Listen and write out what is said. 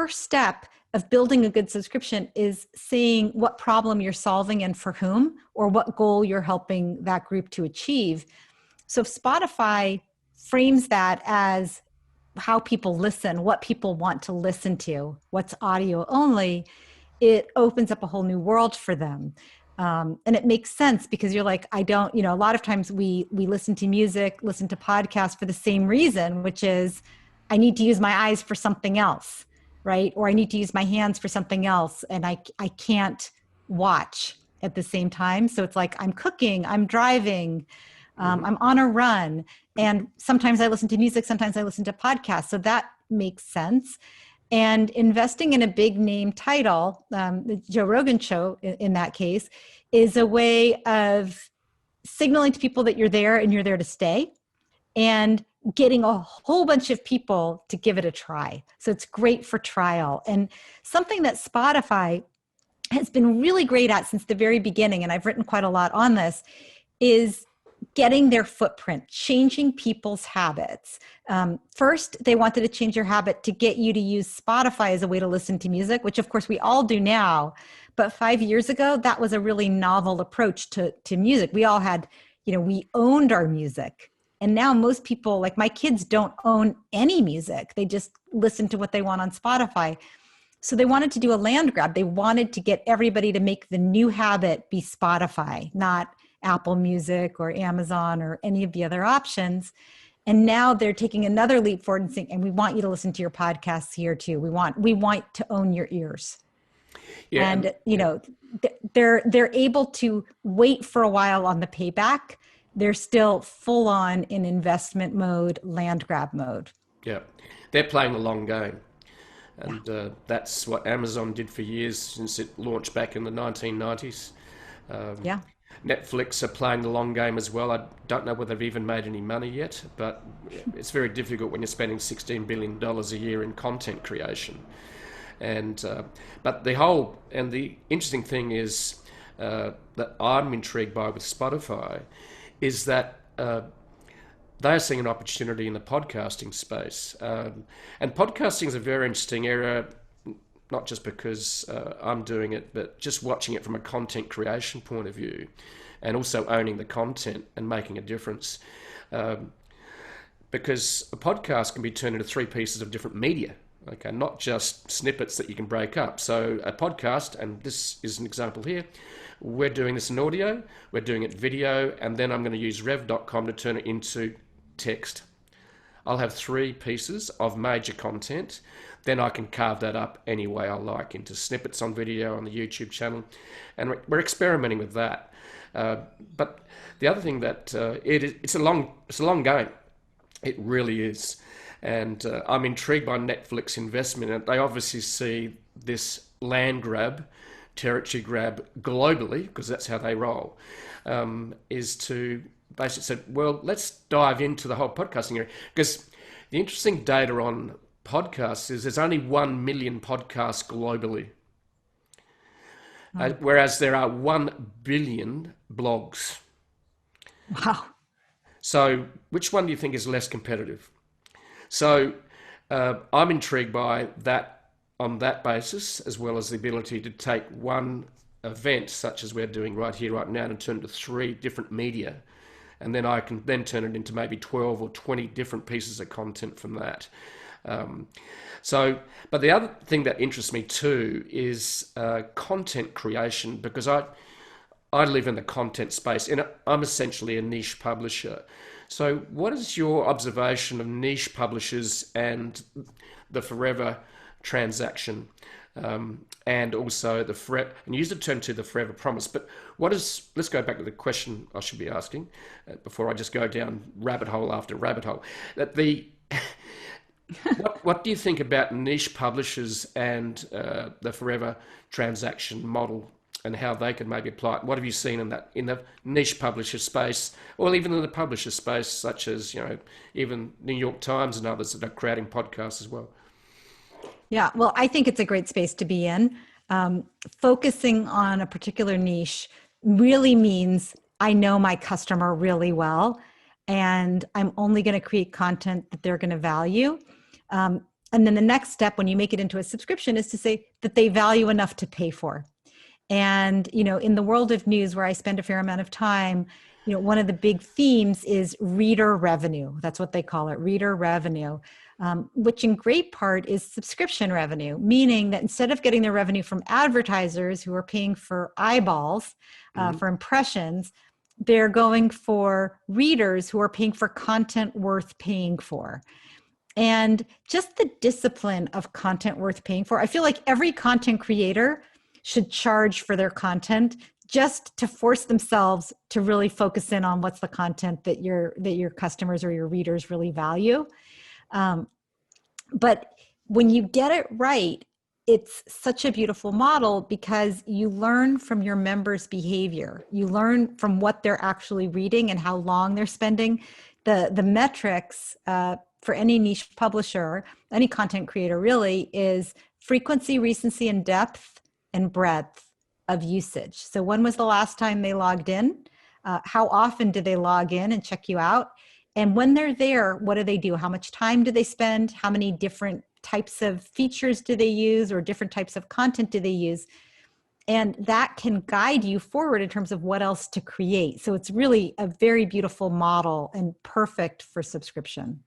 first step of building a good subscription is seeing what problem you're solving and for whom, or what goal you're helping that group to achieve. So if Spotify frames that as how people listen, what people want to listen to, what's audio only, it opens up a whole new world for them. And it makes sense because you're like, I don't, a lot of times we listen to music, listen to podcasts for the same reason, which is I need to use my eyes for something else, right? Or I need to use my hands for something else. And I can't watch at the same time. So it's like, I'm cooking, I'm driving, I'm on a run. And sometimes I listen to music, sometimes I listen to podcasts. So that makes sense. And investing in a big name title, the Joe Rogan show in that case, is a way of signaling to people that you're there and you're there to stay, and getting a whole bunch of people to give it a try. So it's great for trial. And something that Spotify has been really great at since the very beginning, and I've written quite a lot on this, is getting their footprint, changing people's habits. First, they wanted to change your habit to get you to use Spotify as a way to listen to music, which of course we all do now. But 5 years ago, that was a really novel approach to music. We all had, we owned our music. And now most people, like my kids, don't own any music. They just listen to what they want on Spotify. So they wanted to do a land grab. They wanted to get everybody to make the new habit be Spotify, not Apple Music or Amazon or any of the other options. And now they're taking another leap forward and saying, and we want you to listen to your podcasts here too. We want to own your ears. Yeah, and they're able to wait for a while on the payback. They're still full on in investment mode, land grab mode. Yeah, they're playing the long game. And that's what Amazon did for years since it launched back in the 1990s. Netflix are playing the long game as well. I don't know whether they've even made any money yet, but it's very difficult when you're spending $16 billion a year in content creation. And but the interesting thing is that I'm intrigued by with Spotify is that they're seeing an opportunity in the podcasting space. And podcasting is a very interesting area, not just because I'm doing it, but just watching it from a content creation point of view, and also owning the content and making a difference. Because a podcast can be turned into 3 pieces of different media, okay, not just snippets that you can break up. So a podcast, and this is an example here, we're doing this in audio, we're doing it video, and then I'm going to use rev.com to turn it into text. I'll have 3 pieces of major content. Then I can carve that up any way I like into snippets on video on the YouTube channel. And we're experimenting with that. But the other thing that it's a long game. It really is. And I'm intrigued by Netflix investment. And they obviously see this land grab, territory grab globally, because that's how they roll, is to basically say, well, let's dive into the whole podcasting area. Because the interesting data on podcasts is there's only 1 million podcasts globally, whereas there are 1 billion blogs. Wow. So which one do you think is less competitive? So I'm intrigued by that on that basis, as well as the ability to take one event, such as we're doing right here, right now, and turn it into 3 different media. And then I can then turn it into maybe 12 or 20 different pieces of content from that. But the other thing that interests me too is content creation, because I live in the content space and I'm essentially a niche publisher. So what is your observation of niche publishers and the Forever transaction, and also and you used the term to the Forever Promise, but let's go back to the question I should be asking before I just go down rabbit hole after rabbit hole. What do you think about niche publishers and the Forever transaction model and how they could maybe apply it? What have you seen in the niche publisher space, or even in the publisher space, such as even New York Times and others that are creating podcasts as well? Yeah, well, I think it's a great space to be in. Focusing on a particular niche really means I know my customer really well, and I'm only going to create content that they're going to value. And then the next step when you make it into a subscription is to say that they value enough to pay for. And, in the world of news where I spend a fair amount of time, one of the big themes is reader revenue. That's what they call it, reader revenue, which in great part is subscription revenue, meaning that instead of getting their revenue from advertisers who are paying for eyeballs, for impressions, they're going for readers who are paying for content worth paying for. And just the discipline of content worth paying for. I feel like every content creator should charge for their content just to force themselves to really focus in on what's the content that your customers or your readers really value. But when you get it right, it's such a beautiful model because you learn from your members' behavior. You learn from what they're actually reading and how long they're spending. The metrics for any niche publisher, any content creator really, is frequency, recency, and depth and breadth of usage. So when was the last time they logged in? How often do they log in and check you out? And when they're there, what do they do? How much time do they spend? How many different types of features do they use, or different types of content do they use? And that can guide you forward in terms of what else to create. So it's really a very beautiful model and perfect for subscription.